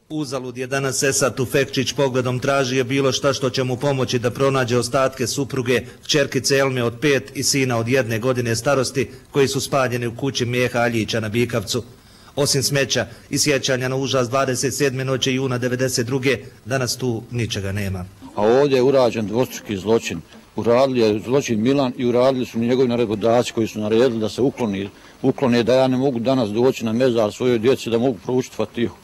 Uzalud je danas Esad Tufekčić pogledom tražio bilo šta što će mu pomoći da pronađe ostatke supruge, kćerkice Elme od 5 i sina od 1 godine starosti koji su spaljeni u kući Mijeha Aljića na Bikavcu. Osim smeća i sjećanja na užas 27. noći juna 1992. danas tu ničega nema. A ovdje je urađen dvostruki zločin. Uradili je zločin Milan i uradili su njegovi naredbodavci koji su naredili da se uklone, da ja ne mogu danas doći na mezar svojoj djeci da mogu proučiti Fatihu.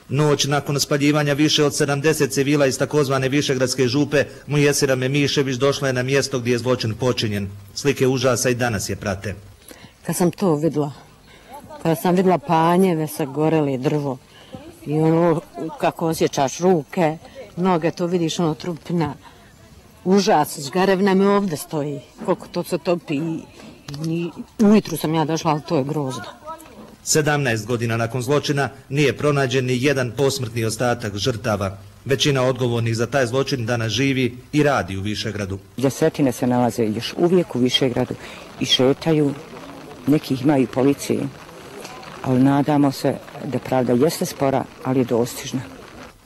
Noć nakon spaljivanja više od 70 civila iz takozvane Višegradske župe, Mujesira Memišević došla je na mjesto gdje je zločin počinjen. Slike užasa i danas je prate. Kad sam to vidjela, kada sam vidjela panjeve sa goreli drvo i ono kako osjećaš ruke, noge, to vidiš ono trupina, užas, žgarevna me ovdje stoji, koliko to se topi i ujutru sam ja došla, ali to je grozno. 17 godina nakon zločina nije pronađen ni jedan posmrtni ostatak žrtava. Većina odgovornih za taj zločin danas živi i radi u Višegradu. Desetine se nalaze još uvijek u Višegradu i šetaju, neki imaju policije, ali nadamo se da pravda jeste spora, ali je dostižna.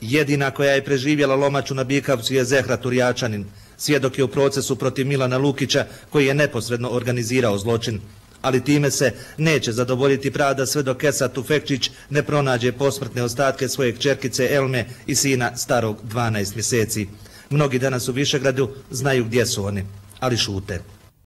Jedina koja je preživjela lomaču na Bikavcu je Zehra Turjačanin. Svjedok je u procesu protiv Milana Lukića koji je neposredno organizirao zločin. Ali time se neće zadovoljiti pravda sve dok Esad Tufekčić ne pronađe posmrtne ostatke svoje kćerkice Elme i sina starog 12 mjeseci. Mnogi danas u Višegradu znaju gdje su oni, ali šute.